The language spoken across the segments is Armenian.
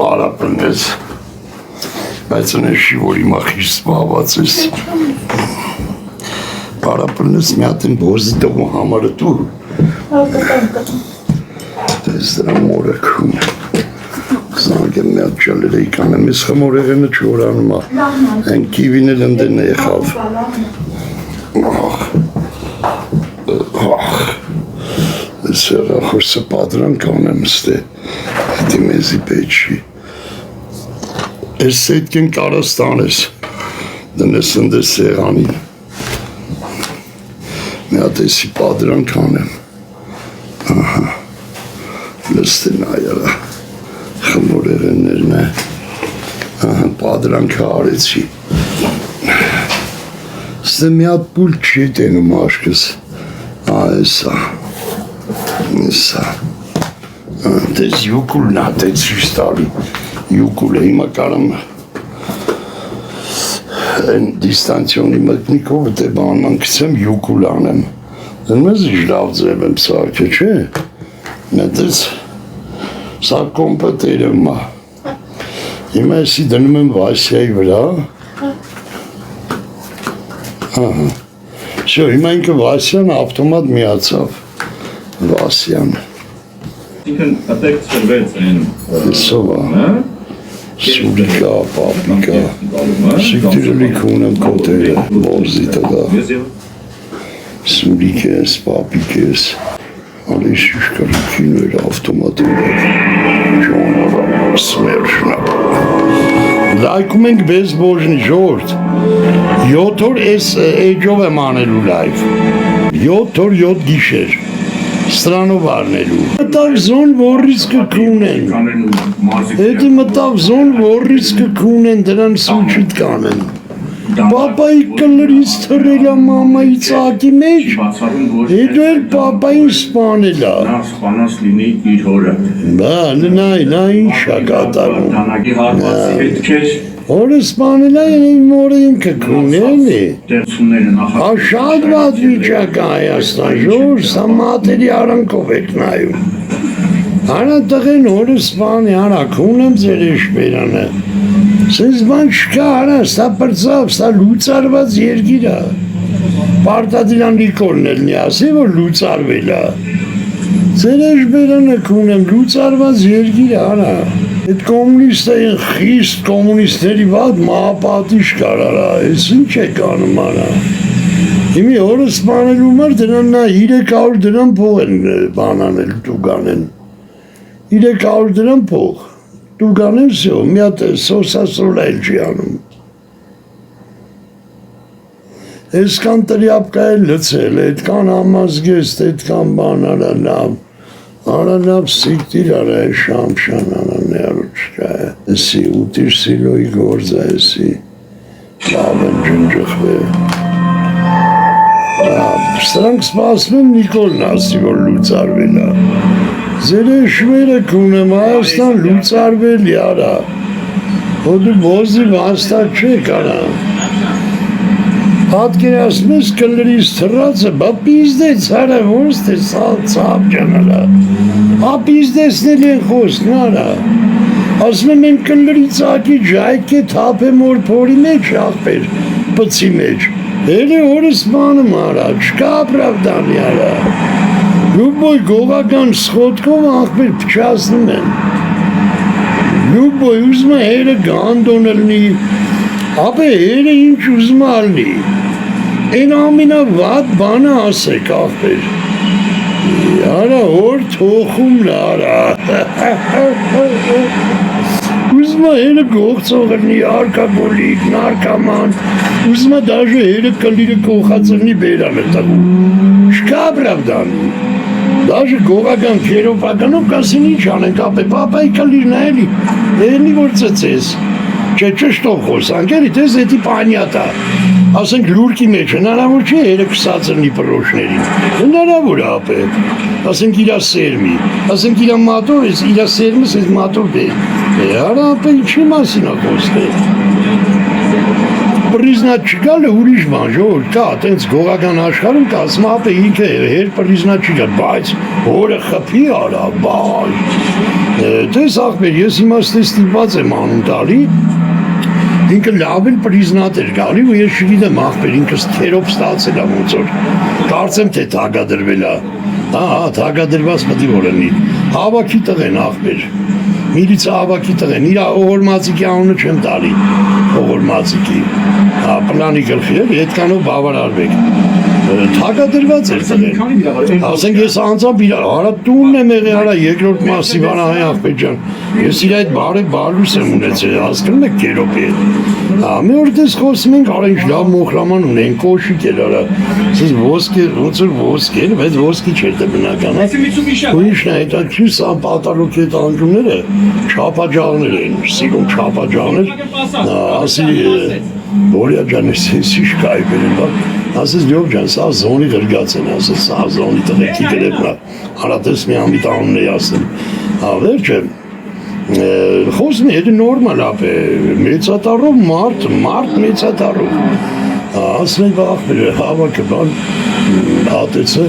Պարապնես, բայց նշի, որ հիմա խիստ զբաղված ես։ Պարապնես մի հատ են բոզի տողու համարը տու։ Դες դրա մորը քուն։ Զանգեմ մի հատ ճալերեի կանեմ, ես խմորեղենը չորանում է։ Են կիվին էլ ընդեն է եղավ։ Ես հեռախոսը պատրանք անեմ ստե, հետի մեզի պեչի։ Ես սետքեն կարաս տանես, դնես ընդես սեղանին։ Մի հատ եսի պատրանք անեմ։ Ահա, լստե նայարա, խմորեղեններն է, ահա, պատրանքը արեցի։ Ստե մի հատ պուլ չի տենում աշկս, այսա, այսա, դες յուկուլն ա, դες շիստալի, յուկուլ է, հիմա կարամ են դիստանցիոնի մտնիկով դե բանման կցեմ յուկուլ անեմ, դնում ես իժլավ ձև եմ սարքը, չէ, նետես սա կոմպետեր եմ մա, հիմա եսի դնում եմ Վասյայի վրա, ահա, շո, հիմա ինքը Վասյան ավտոմատ միացավ, Վասյան։ Ինքն ատեք ծրվեց են։ Սովա, սուրիկա, պապիկա, սիկտիրելիք ունեմ կոտերը, բորզի տղա, սուրիկ ես, պապիկ ես, ալի շիշկարիքին էր ավտոմատինով, ժոնարը, սմերշնա։ Լայքում ենք բեզ բոժնի ժորդ, 7 օր ես էջով եմ անելու լայվ, 7 օր 7 գիշեր, ստրանով արնելու։ Մտավ զոն որից կքունեն, հետի մտավ զոն որից կքունեն, դրան սուչիտ կանեն։ Պապայի կլրից թրելա մամայի ծակի մեջ, հետո էլ պապային սպանելա։ Նա սպանած լինի իր հորը։ Բա, նա ինչ է կատարում։ Տանակի հարվածի հետ քեզ Օրը սպանելա իմ օրը ինքը քունել է։ դերցումները նախ Շատ վատ վիճակ է Հայաստան, ժոր, սա մատերի արանքով եք նայում։ Արա տղեն օրը սպանի, արա քունեմ ձեր էշպերանը։ Սենց բան չկա, արա, սա պրծավ, սա լուծարված երգիր է։ Պարտադիրան լիկորն էլ նի ասի, որ լուծարվել է։ Ձեր էշպերանը քունեմ, լուծարված երգիր է, արա։ Այդ կոմունիստային խիստ կոմունիստների վատ մահապատիժ կար արա, ես ինչ է կանում արա։ Իմի օրը սպանելու մար դրան նա 300 դրամ փող են բանանել տուգանեն։ 300 դրամ փող, տուգանեն սյո, մի հատ սոսասրոլ էլ չի անում։ Այսքան տրյապկա է լծել, այդքան համազգեստ, այդքան բան արա լավ։ Արա լավ սիկտիր արա է շամշան արա ներուչկա է, էսի ուտիր սիլոյի գործ է էսի, լավ են ջնջխվե։ Սրանք սպասում եմ Նիկոլն ասի, որ լուծարվել է։ Ձեր էշվերը կունեմ Հայաստան լուծարվել արա, հոդու բոզի վաստակ չեք արա։ Պատկերացնում ես կլրից թռածը, բա պիզդեց արա, ոնց թե ծապ ջանալա, ա պիզդեցնել են խոսքն արա, ասում եմ եմ կլրի ծակի ջայք է թապ եմ որ փորի մեջ աղբեր, պծի մեջ, հելի օրս բանում արա, չկա ապրավդանի արա, լուբոյ գողական սխոտքով աղբեր պչասնում են, լուբոյ ուզում է հերը գանդոն ելնի, ապե հերը ինչ ուզում ալնի, Են ամինա վատ բանը ասեք աղբեր, Արա որ թոխումն արա, ուզում է հերը գողցողրնի, արկագոլիկ, նարկաման, ուզում է դաժը հերը կլիրը կողացրնի բերանը տղում, չկա բրավդանի, դաժը գողական կերոպականով կասին ինչ անենք ապե, պապայի կլիրն էլի որ ծծես, չէ չշտով խոսանք, էլի տես էտի պանյատա, ասենք լուրկի մեջ հնարավոր չէ հերը կսացրնի պրոշներին, հնարավոր ապե, ասենք իրա սերմի, ասենք իրա մատով ես, իրա սերմս ես մատով դե, արա ապե ինչի մասին է խոսքը, Պրիզնատ չգալը ուրիշ բան, ժողովուրդ կա, տենց գողական աշխարհում կա, ասում ապե ինքը հեր պրիզնատ չգալ, բայց հորը խփի արա, տես ախպեր, ես հիմա ստիպված եմ անուն տալի, ինքը լավ էլ պրիզնատ էր գալի ու ես չգիտեմ ախպեր, ինքս թերով ստացել է ոնց որ, կարծեմ թե թագադրվել է, թագադրված մտի որ լինի, հավաքի տղեն ախպեր, միլիցա հավաքի տղեն, իրա օղորմացիկի անունը չեմ տալի, օղորմացիկի, պլանի գլխի էր, հետկանով բավարարվեք, թագադրված էր տղեն, ասենք ես անձամբ արա տունն եմ եղել, արա երկրորդ մասի վանա հայ ախպեր ջան, ես իր այդ բարև բարլուս եմ ունեցել, հասկանում եք կերոպի հետ, մի որ դες խոսում ենք, արա ինչ լավ մոխրաման ունեն, կոշիկ էր արա, սես ոսկի, ոնց որ ոսկի էր, բայց ոսկի չէր դե բնական, ու ինչն է, հետաքրքիր սա պատալոքի հետ անդումները, չապաջաղներ էին, սիրում չապաջաղներ, ասի, Բորյա ջան, ես ինչ կայբեր եմ, ասես լյով ջան, սա զոնի գրգած են, ասես սա զոնի տղեկի գրեբնա, հարատես մի ամիտ անուն է ասեմ, վերջ է, խոսում է, հետը նորմալ ապ է, մեծատարով մարդ մեծատարով, ասում է ախպեր, հավակը բան, ատեցը,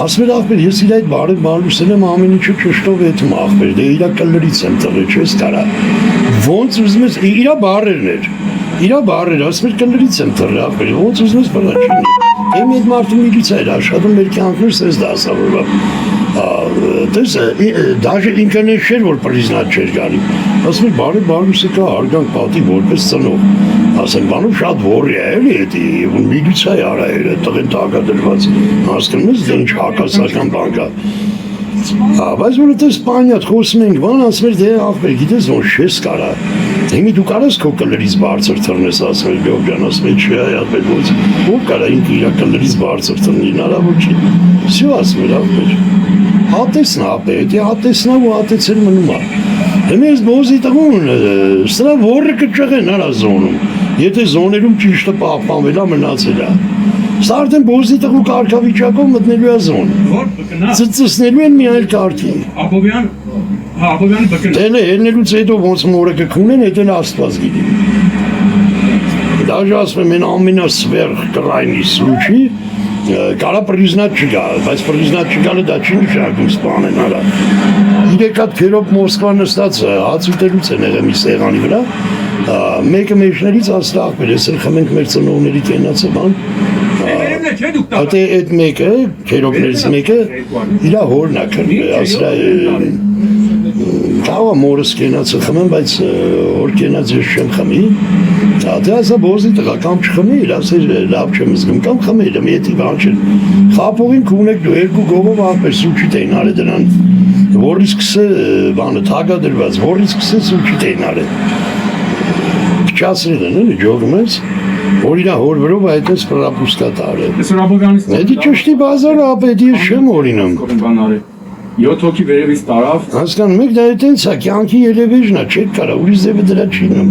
ասում է ախպեր, ես իր այդ բարև բարլուսել եմ ամեն ինչը ճշտով հետում ախպեր, դե իրա կլրից եմ տղե, չես կարա, ոնց ուզում ես, իրա բարերն էր, իրա բարեր, ասում էր կլրից եմ տղե ախպեր, ոնց ուզում ես բրաչինի, եմ իդ մարդու միլիցա էր աշխատում, մեր կյանքներ սես դասավորվա, տես, դաժե ինքն էր չէր, որ պրիզնատ չէր գալի, ասում էր բարև բարլուսը կա արգանք պատի որպես ծնող, ասեմ բանով շատ որի է էլի էդի, միլիցա է արա էր, տղեն տագադրված, հասկանում ես դե ինչ հակասական բան կա, բայց որ դες սպանյատ խոսում ենք բան, ասում էր դե ախպեր, գիտես ոնց չես կարա, հիմի դու կարաս քո կլրից բարձր թռնես, ասում էր լյով ջան, ասում էր չի այդպես ոնց, ով կարա ինքը իր կլրից բարձր թռնի, հնարավոր չի, всё ասում էր ախպեր, հատեսն ապե, դե հատեսնա ու հատեցել մնում է, հիմա ես բոզի տղուն, սրա որը կճղեն արա զոնում, եթե զոներում ճիշտը պահպանվել է մնացել է, Սա արդեն բոզի տղու կարգավիճակով մտնելու է զոն, ծծսնելու են մի այլ կարգի, Աբովյանը բկն դեն է հելնելուց հետո ոնց մորը կքունեն, հետել աստված գիտի, դաժ ասում եմ են ամենասվերխ կրայնի սլուչի, կարա պրիզնատ չգա, բայց պրիզնատ չգալը դա չի նշակում սպանեն արա, իրեկատ քերոպ Մոսկվա նստած հաց ուտելուց են եղել մի սեղանի վրա, մեկը մեջներից ասել ախպեր, ես էլ խմենք մեր ծնողների կենացը բան, Ատե այդ մեկը, քերոպներից մեկը, իրա հորն է քրվել, ասրա կաղա մորս կենացը խմեմ, բայց հոր կենաց ես չեմ խմի, ատե ասա բոզի տղա, կամ չխմիր, ասեր լավ չեմ զգում, կամ խմիր, մի եթի բան չեն, խապողին կունեք դու երկու գողով ախպեր սուչիտ էին արե դրան, որից կսը բանը թագադրված, որից կսը սուչիտ էին արե, փչացրել են, էլի ջողում ես, որ իրա հոր վրով այդպես պրապուսկա տարել։ Էդի ճշտի բազարը ապետ ես չեմ օրինում։ 7 հոգի վերևից տարավ։ Հասկանում եք դա այդենց է, կյանքի երևեջն է, չեք կարա, ուրիշ ձևը դրա չինում։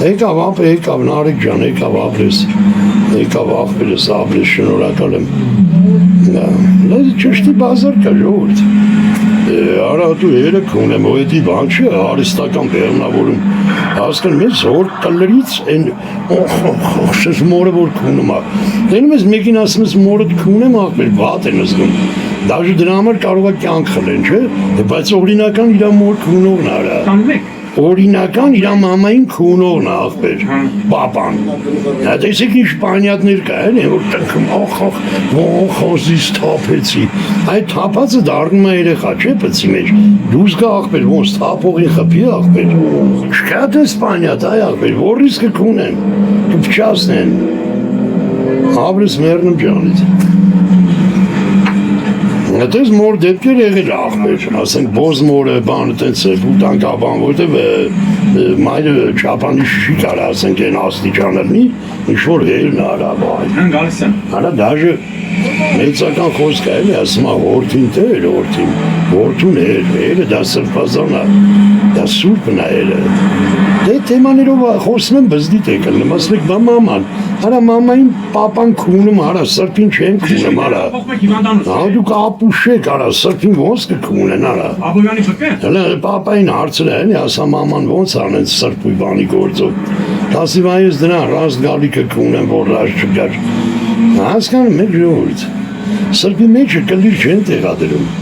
Եկավ ապե, եկավ Նարեկ ջան, եկավ ապրես, եկավ ախպերս, ապրես, շնորհակալ եմ։ Դա ճշտի բազար կա ժողովուրդ։ Արա դու երեք ունեմ, ու էդի բան չէ, արիստական բեղնավորում, հասկանում ես, որ կլրից են, շես մորը որ կունում է, դենում ես մեկին ասում ես մորը կունեմ ախպեր, վատ են զգում, դաժը դրա համար կարող է կյանք խլեն, չէ, բայց օրինական իրա մոր կունողն արա, օրինական իրա մամային կունողն ախպեր, պապան, տեսեք ինչ պանյատներ կա, որ տնքում, խոզիս թապեցի, այդ թապացը դարնում է երեխա, չէ պծի մեջ, դուզ կա ախպեր, ոնց թապողի խպի ախպեր, չկա տես պանյատ, այ ախպեր, որից կքունեն, կպչասնեն, ապրես մերնում ջանից, Այդպես մոր դեպքեր եղել ախպեր, ասենք բոզ մորը բանը տենց բուտան կապան, որտև մայրը չապանի շիշի կարա, ասենք են աստիճանրնի, ինչ-որ հերն արա բայ։ Հան գալիս են։ Արա դաժը մեծական խոսք է, ասում է հորդին տեր, հորդին, հորդուն հերը դա սրպազան է, դա սուրպն է հերը, Դե թեմաներով խոսում եմ բզդիտ է կլնում, ասում եք բա մաման, արա մամային պապան քունում, արա սրբին չեն քունում, արա։ Հա դուք ապուշ եք, արա սրբին ոնց կքունեն, արա։ Աբովյանի բկե։ Հələ պապային հարցրել են, ասա մաման ոնց անեն սրբույի բանի գործով։ Ասի վայս դրան ռաստ գալիքը քունեն, որ ռաստ չկար։ Հասկանում եք ժողովուրդ։ Սրբի մեջը կլիր չեն տեղադրում։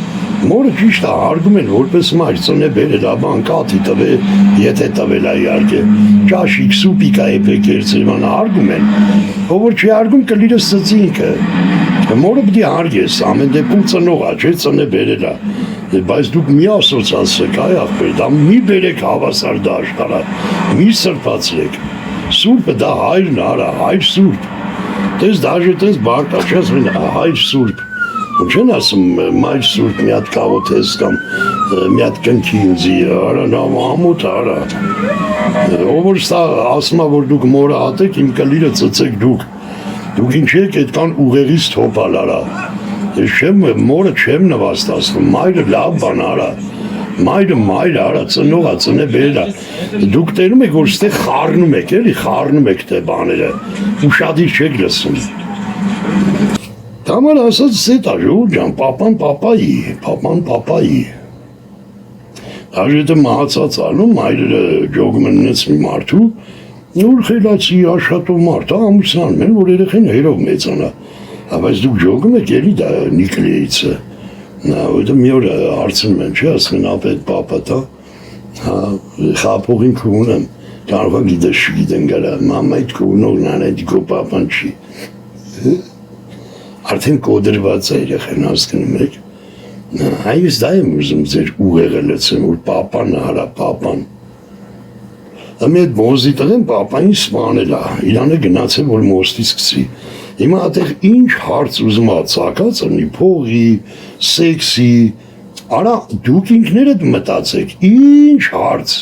Մորը ճիշտ է, հարգում են որպես մայր, ծնե բերել, աբան կաթի տվե, եթե տվել է իհարկե, ճաշիկ, սուպիկա էպեք երցրիվանը հարգում են, ով որ չի հարգում կլիրը սծինքը, մորը պտի հարգես, ամեն դեպքում ծնող է, չէ ծնե բերել է, բայց դուք մի ասոցացրեք, այ աղբեր, դա մի բերեք հավասար դա աշխարհ, մի սրբացրեք, սուրբը դա հայրն արա, հայր սուրբ, տես դաժե տես բարկա, չես մեն հայր սուրբ, Չեն ասում մայր սուրբ մի հատ կաղոթես կամ մի հատ կնքի ինձի, արա նամ ամոտ արա, ով որ սա ասում է, որ դուք մորը հատեք, իմ կլիրը ծծեք դուք ինչ եք այդքան ուղեղից թոփալ արա, մորը չեմ նվաստացնում, մայրը լավ բան արա, մայրը արա, ծնողա, ծնե բերելա, դուք տերում եք, որ ստեղ խառնում եք, էլի խառնում եք թե բաները, ու շատիր չեք լսում, Համար ասած սետ աժուր ջան, պապան պապայի, Աժետը մահացած անում, այրերը ջոգում են նեց մի մարդու, նոր խելացի աշխատով մարդ, ամուսնանում են, որ երեխեն հերով մեծանա, բայց դուք ջոգում եք էլի դա նիկլեիցը, որտը մի օր հարցնում են, չէ, ասկն ապետ պապա, խապողին կունեմ, կարող գիտես չգիտեն գարա, մամայդ կունողն անետ կո պապան չի, Արդեն կոդրված է երեխեն հասկնում եք, հայս դա եմ ուզում ձեր ուղեղը լցեմ, որ պապան արա, պապան, Ամի այդ բոզի տղեն պապային սպանել է, իրանը գնացել, որ մոստից կցի, հիմա ատեղ ինչ հարց ուզում ացակած ընի, փողի, սեքսի, արա դուք ինքներդ մտացեք, ինչ հարց,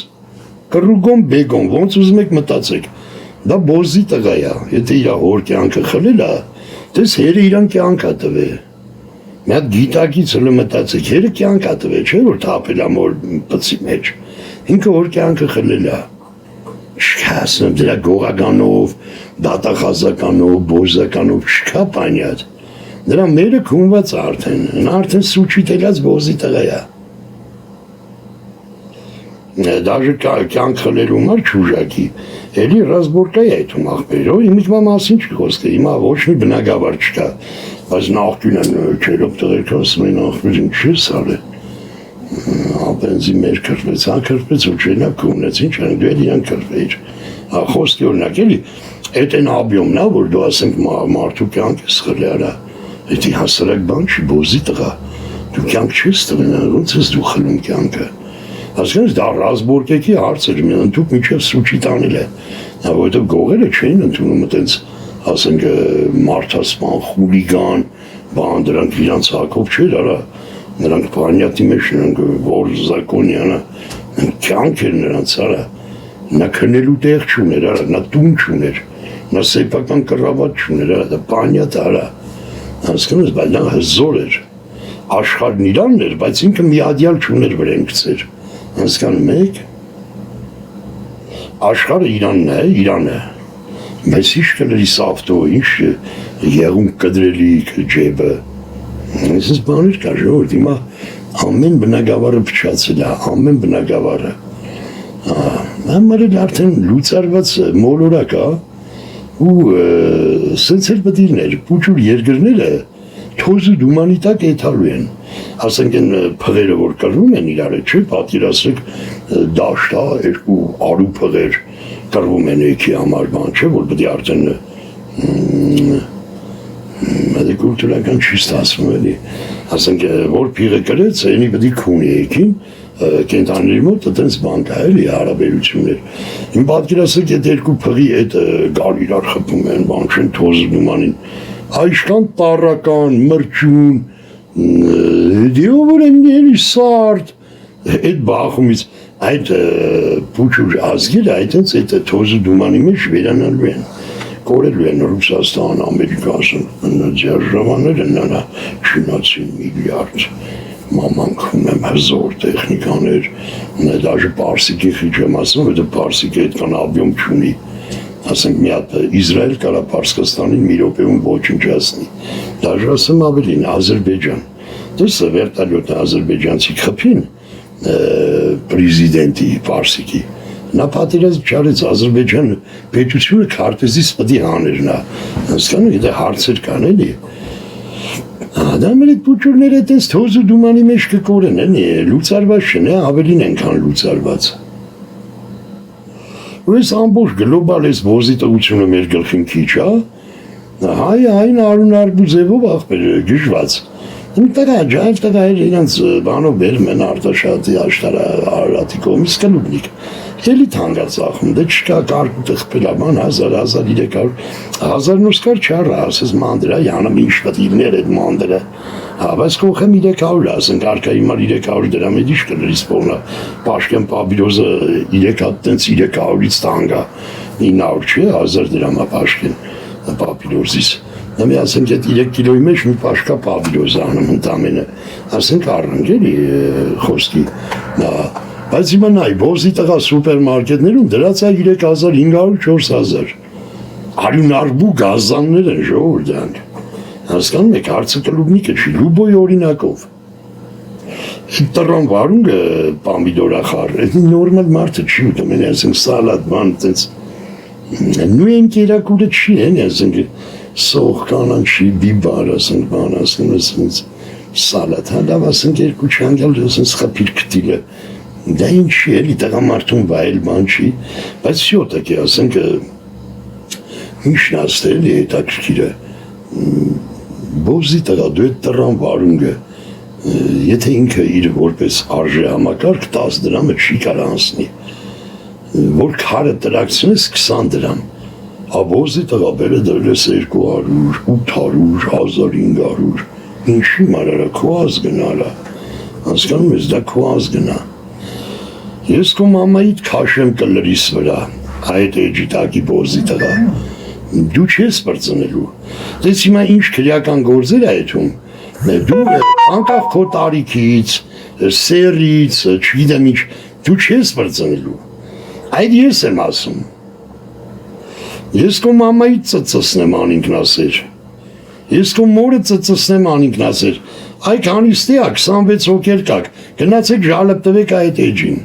կռուգոն բեգոն, ոնց ուզում եք մտացեք, դա բոզի տղա է, եթե իրա հոր կյանքը խլել է, Դες հերը իրան կյանք ատվե, մի հատ գիտակից հլը մտացեք, հերը կյանք ատվե, չէ, որ թապել ամոր պծի մեջ, ինքը որ կյանքը խլել է, չկասնեմ դրա գողականով, դատախազականով, բոզականով, չկա պանյատ, դրա մերը կունված արդեն սուչի տելած բոզի տղա է, Դաժե կյանք խլելու մար չուժակի, էլի ռազբորկա է այդում աղբերով, իմիջմա մասին չխոսք է, հիմա ոչ մի բնագավար չկա, բայց նախկին են չերոպ տղերք ասում են աղբերին չես արը, ապենզի մեր կրպեց, կրպեց ու չենակ կունեց, ինչ են դու էլ իրան կրպեիր, խոսքի օրնակ էլի, էտ են աբյոմն է, որ դու ասենք մարդու կյանք ես խլի արա, էտի հասարակ բան չի բոզի տղա, դու կյանք չես տղեն, ոնց ես դու խլում կյանքը, Հասկանես դա ռազբորկեկի հարց էր, մի ընդուք միջև սուչի տանել է, որովհետև գողերը չէին ընդունում այտենց, ասենք մարդասպան, խուլիգան, բան դրանք իրանց հակով չէր արա, նրանք պանյատի մեջ նրանք որ զակոնյանը, կյանք էր նրանց արա, նա քնելու տեղ չուներ արա, նա տուն չուներ, նա սեփական կռավատ չուներ արա, դա պանյատ արա, հասկանես, բայց նա հզոր էր, աշխարհն իրանն էր, բայց ինքը միադյալ չուներ վրեն գցեր, Հասկանում եք, աշխարհը Իրան է, բայց ինչ կլրի սավտո, ինչ եղում կդրելիք ջեբը, այսպես բաներ կա ժողովուրդ, հիմա ամեն բնագավառը փչացել է, ամեն բնագավառը, համար էլ արդեն լուծարված մոլորակ է, ու սենց էլ պտիրներ, պուչուր երկրները թոզու դումանի տակ էթալու են, ասենք են փղերը որ կրվում են իրար չէ, պատկերացրեք դաշտա երկու արու փղեր կրվում են եկի համար բան չէ, որ պետք է արդեն մատի կուլտուրական չի ստացվում էլի, ասենք որ փիղը կրեց, այնի պետք է քունի եկին, կենտանների մոտ այդպես բան կա էլի հարաբերություններ, իմ պատկերացրեք այդ երկու փղի այդ գալ իրար խփում են, բան չեն թոզու դումանին, Այշքան տարական, մրջուն, դիովոր են էլի սարդ, այդ բախումից, այդ պուչուր ազգերը այդենց այդ թոզու դումանի մեջ վերանալու են, կորելու են Ռուսաստան, Ամերիկա, ձյաժամաներ են նանա չինացի միլիարդ, Maman kunem hezor texnikaner. Ne даже պարսիկի խիչ եմ ասում, որտեղ պարսիկը այդքան աբյոմ չունի։ Ասենք մի հատ Իսրայել կարա Պարսկաստանին մի րոպեում ոչնչացնի։ Даже ասեմ ավելին Ադրբեջան։ Դες վերտալյոտը ադրբեջանցի խփին պրեզիդենտի պարսիկի։ Նա պատերազմ չարեց Ադրբեջանը պետությունը քարտեզից պետք է հաներ նա։ Հասկանում եք, դա հարցեր կան էլի։ Դա մեր այդ փոքրները այդպես թոզու դումանի մեջ կկորեն, էլի, լուծարված չեն, ավելին ենքան լուծարված։ Ուրես ամբողջ գլոբալ էս ոզի տղությունը մեր գլխին քիչ, այն արուն արբուզևով աղբեր գժված։ Տղա, ջայլ տղա էր իրանց բանով բերում են արտաշատի աշտարը արատի կողմից կլուբնիկ։ Էլի թանգած ախում, դե չկա կարկուտը խպելաբան 1000 նոսկար չարը, ասես մանդրա, յանը մինչ պատիվներ էդ մանդրը, բայց կողեմ 300 ասենք, արկայի մար 300 դրամ էդ իշ կլրիս պողնա, պաշկեն պաբիրոզը 300-ից տանգա, 900 չէ, 1000 դրամա պաշկեն պաբիրոզից, նամի ասենք էդ 3 կիլոյի մեջ մի պաշկա պաբիրոզ անում ընդամենը, ասենք առնք էլի խոսքի, բայց հիմա նայ, ոզի տղա սուպերմարկետներում դրած է 3500-4000 արյուն արբու գազաններ են ժողովուրդ դրանք հասկանում եք հարցը կլուբնիկը չի լուբոյի օրինակով այդ տրան վարունգը պամիդորախար այդ նորմալ մարդը չի ուտում են ասենք սալատ բան տենց նույն կերակուրը չի են ասենք սող կանան չի բիբար ասենք բան ասենք սալատ հանդավ ասենք երկու չանգալ ասենք խապիր կտիլը դա ինչի էլի տղամարդուն վայել բան չի, բայց սյոտակի ասենք միշն աստել է հետաքրքիրը բոզի տղա դու էդ տրան վարունգը եթե ինքը իր որպես արժե համակարգ 10 դրամը չի կարա անցնի որ քարը տրակցնես 20 դրամ աբոզի տղա բերը դրես 200, 800, 1500 ինչի մարարա քո ազգնալա հասկանում ես դա քո ազգնա Ես քո մամայիդ քաշեմ կլրիս վրա, այդ էջիտակի բոզի տղա, դու չես պրծնելու, դες հիմա ինչ քրեական գործեր է այդում, դու անկախ քո տարիքից, սերից, չգիտեմ ինչ, դու չես պրծնելու, այդ ես եմ ասում, ես քո մամայիդ ծծսնեմ անինքնասեր, ես քո մորը ծծսնեմ անինքնասեր, այ քանիստի ա 26 հոգեր կակ, գնացեք ժալըբ տվեք այդ էջին,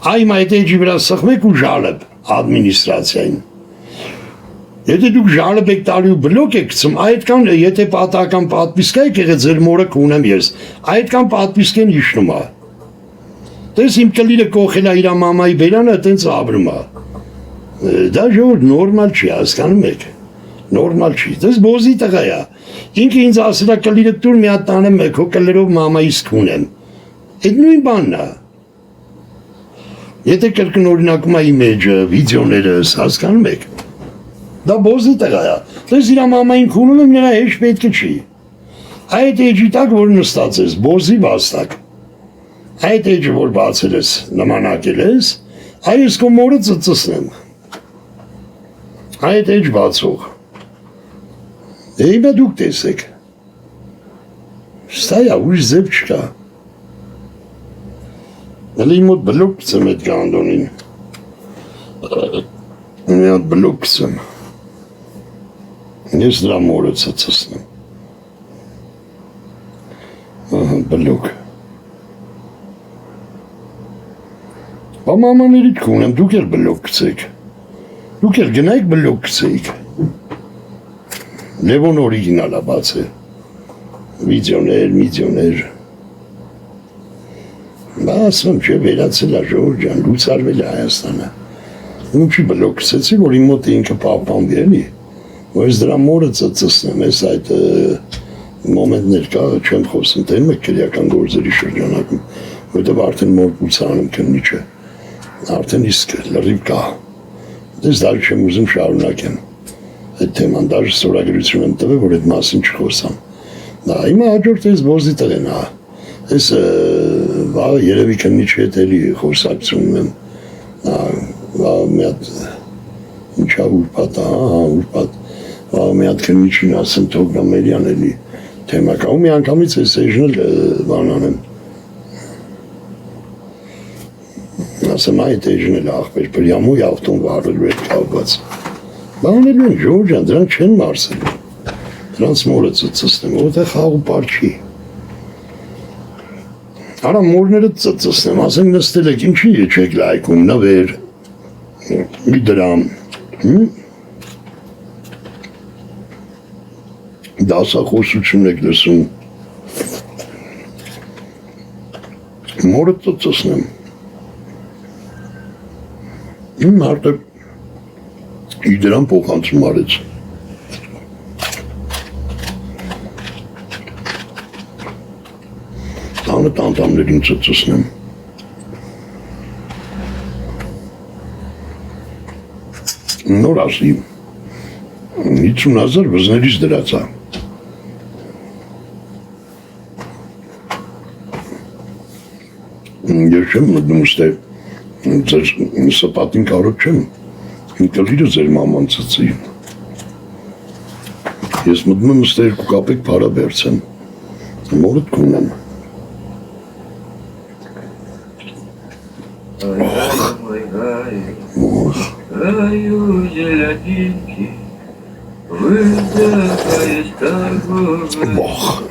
Այ այդ էջի վրա սխմեք ու ժալըբ ադմինիստրացիային։ Եթե դուք ժալըբ եք տալի ու բլոկ եք գցում, այդքան եթե պատահական պատվիսկ եք եղել ձեր մորը կունեմ ես, այդքան պատվիսկեն իշնում է։ Տես իմ կլիրը կողել է իր մամայի բերանը, տենց ապրում է։ Դա ժողովուրդ նորմալ չի, հասկանում եք։ Նորմալ չի։ Տես բոզի տղա է։ Ինքը ինձ ասել է կլիրը տուր մի հատ տանեմ, քո կլերով մամայիս կունեմ։ Այդ նույն բանն է։ Եթե կրկնօրինակում է իմեջը, վիդեոներս, հասկանում եք, դա բոզի տղա է, դες իր մամային քունում եմ նրա հեշ պետքը չի, այդ էջի տակ, որ նստած ես, բոզի բաստակ, այդ էջը, որ բացել ես, նմանակել ես, այ ես քո մորը ծծսնեմ, այդ էջ բացող, հիմա դուք տեսեք, ստա է, ուրիշ ձև չկա, Հələ իմ ոտ բլոկ կծեմ էդ գանդոնին, մի հատ բլոկ կծեմ, ես դրա մորը ծծսնեմ, բլոկ, բա մամաներիդ կունեմ, դուք էլ բլոկ կծեք, դուք էլ գնայք բլոկ կծեիք, լևոն օրիգինալա բաց է, վիդեոներ, Բա ասում չէ, վերացել է ժողովուրդ ջան, լուծարվել է Հայաստանը։ Ինչի բլոկ կսեցի, որ իմ մոտ ինքը պահպանվի էլի, որ ես դրա մորը ծծսնեմ, ես այդ մոմենտներ կա, չեմ խոսում, թե մեկ քրեական գործերի շրջանակում, որտեղ արդեն մոր կուցանում քննիչը, արդեն իսկ լրիվ կա։ Դες դարի չեմ ուզում շարունակեմ։ Այդ թեման դաժ ստորագրություն եմ տվել, որ այդ մասին չխոսամ։ Դա հիմա հաջորդ ես բոզի տղեն հա։ Ես երևի քննիչ հետ էլի խոսակցում եմ, մի հատ ինչա ուրպատ, ուրպատ, մի հատ քննիչին ասեմ Թոգրամերյան էլի, Թեմակա ու մի անգամից է սեժնել բանանեմ։ Ասեմ այդ էջնել աղբեր, պրյամու ավտոն վարելու էր կալված։ Բանելու են ժորջան, դրանք չեն մարսել։ Դրանց մորը ծծսնեմ, որտեղ խաղու պար չի։ Արա մորները ծծսնեմ, ասենք նստել եք, ինչի եչեք լայքում, նվեր, մի դրամ, դասախոսություն եք լսում, մորը ծծսնեմ։ Իմ հարտը իդրան փոխանցում արեց։ Տանը տանտամներին ծծսնեմ։ Նոր ասի, 50,000 վզներից դրացա։ Ես չեմ մտնում ուստեր, ձեր սպատին կարոտ չեմ, կլիրը ձեր մաման ծծի։ Ես մտնում եմ ուստեր երկու կապեք պարաբերցեմ, մորդ կունեմ։ Ох,